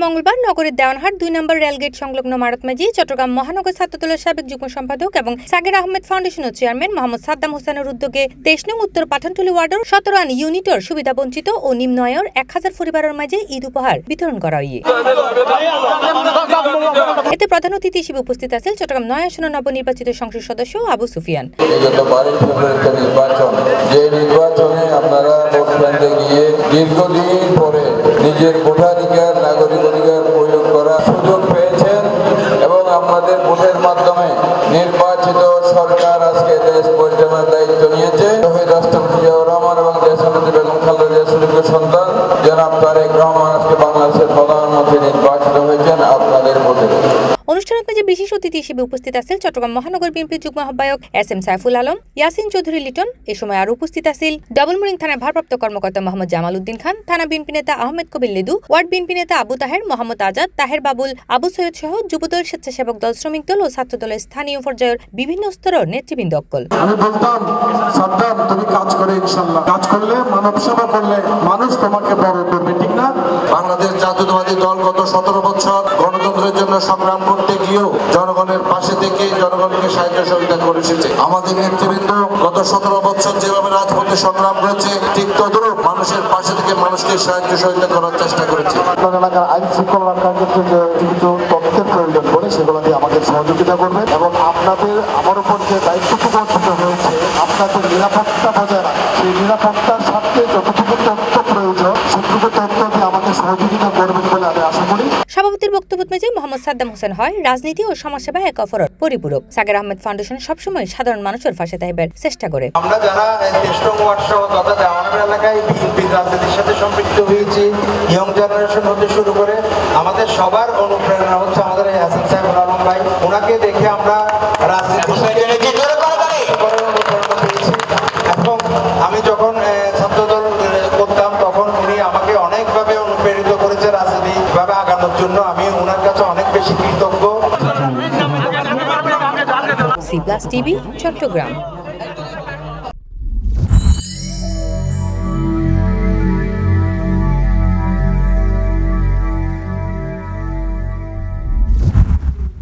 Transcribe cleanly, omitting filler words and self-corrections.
মঙ্গলবার নগরের দেওয়ানহাট ২ নম্বর রেলগেট সংলগ্ন মারতমাজি চট্টগ্রাম মহানগর ছাত্রদলের সাবেক যুগ্ম সম্পাদক এবং সাগের আহমেদ ফাউন্ডেশন ও চেয়ারম্যান মোহাম্মদ সাদ্দাম হোসেনের উদ্যোগে ২৩ নং উত্তর পাঠানটুলি ওয়ার্ডের ১৭ ইউনিটের সুবিধাবঞ্চিত ও নিম্ন আয়ের ১,০০০ পরিবারের মাঝে ঈদ উপহার বিতরণ করা হয়। এতে প্রধান অতিথি হিসেবে উপস্থিত আছেন চট্টগ্রাম ৯ আসনের নবনির্বাচিত সংসদ সদস্য আবু সুফিয়ান। নির্বাচনে আপনারা ভোট কেন্দ্রে গিয়ে দীর্ঘদিন পরে নিজের ভোটাধিকার নাগরিক অধিকার প্রয়োগ করার সুযোগ পেয়েছেন এবং আপনাদের ভোটের মাধ্যমে নির্বাচিত সরকার আজকে দেশ পরিচালনার দায়িত্ব নিয়েছে। রাষ্ট্রপতি জিয়াউর রহমান এবং দেশনেত্রী বেগম খালেদা জিয়ার সন্তান জনাব তারেক রহমান আজকে বাংলাদেশের প্রধানমন্ত্রী নির্বাচিত হয়েছেন আপনাদের ভোটে। অনুষ্ঠানের মাঝে বিশেষ অতিথি হিসেবে উপস্থিত আছেন চট্টগ্রাম মহানগর বিএনপির যুগ্ম আহ্বায়ক এস.এম. সাইফুল আলম, ইয়াসিন চৌধুরী লিটন। এ সময় আরও উপস্থিত আছেন ডবলমুরিং থানার ভারপ্রাপ্ত কর্মকর্তা মোহাম্মদ জামাল উদ্দিন খান, থানা বিএনপি নেতা আহমেদ কবির লেদু, ওয়ার্ড বিএনপি নেতা আবু তাহের, মোহাম্মদ আজাদ, তাহের বাবুল, আবু সৈয়দ সহ যুবদল, স্বেচ্ছাসেবক দল, শ্রমিক দল ও ছাত্র দলের স্থানীয় পর্যায়ের বিভিন্ন স্তরের নেতৃবৃন্দ। আমি বলতাম, সাদ্দাম তুমি কাজ করে ইনশাআল্লাহ, কাজ করলে মানব সেবা করলে মানুষ তোমাকে বড় করবে, ঠিক না? বাংলাদেশ জাতীয়তাবাদী দল গত ১৭ বছর গণতন্ত্রের জন্য সংগ্রাম করতে গিয়েও জনগণের পাশে থেকে জনগণকে সাহায্য সহযোগিতা করে এসেছে। আমাদের নেতৃবৃন্দ গত ১৭ বছর যেভাবে রাজপথে সংগ্রাম করেছে ঠিক তদ্রূপ মানুষের পাশে থেকে মানুষকে সাহায্য সহযোগিতা করার চেষ্টা করেছে। আপনার এলাকার আইন শৃঙ্খলা রক্ষার ক্ষেত্রে যে কিছু তথ্যের প্রয়োজন পড়ে সেগুলো দিয়ে আমাদের সহযোগিতা করবে এবং আপনাদের আমার উপর যে দায়িত্বটুকু অর্পিত হয়েছে আপনাদের নিরাপত্তা বজায় রাখা, সেই নিরাপত্তার সাথে যতটুকু তথ্য প্রয়োজন সেটুকু তথ্য দিয়ে আমাদের সহযোগিতা করবেন বলে আমি আশা করি। সভাপতির বক্তব্য মেজে মোহাম্মদ সাদ্দাম হোসেন হয় রাজনীতি ও সমাজসেবা এক অপরের পরিপূরক। সাগের আহমেদ ফাউন্ডেশন সবসময় সাধারণ মানুষের পাশে থাকবার চেষ্টা করে। আমরা যারা ২৩ নং ওয়ার্ড সহ তথা দেওয়ানহাট এলাকায় বিএনপির রাজনীতির সাথে সম্পৃক্ত হয়েছি, ইয়ং জেনারেশন হতে শুরু করে আমাদের সবার অনুপ্রেরণা হচ্ছে আমাদের এস.এম. সাইফুল আলম ভাই। ওনাকে দেখে আমরা রাজনীতি এবং আমি যখন ছাত্রদল করতাম তখন উনি আমাকে অনেকভাবে অনুপ্রেরিত করেছে রাজনীতিভাবে আগানোর জন্য। আমি ওনার কাছে অনেক বেশি কৃতজ্ঞ। সি+ টিভি, চট্টগ্রাম।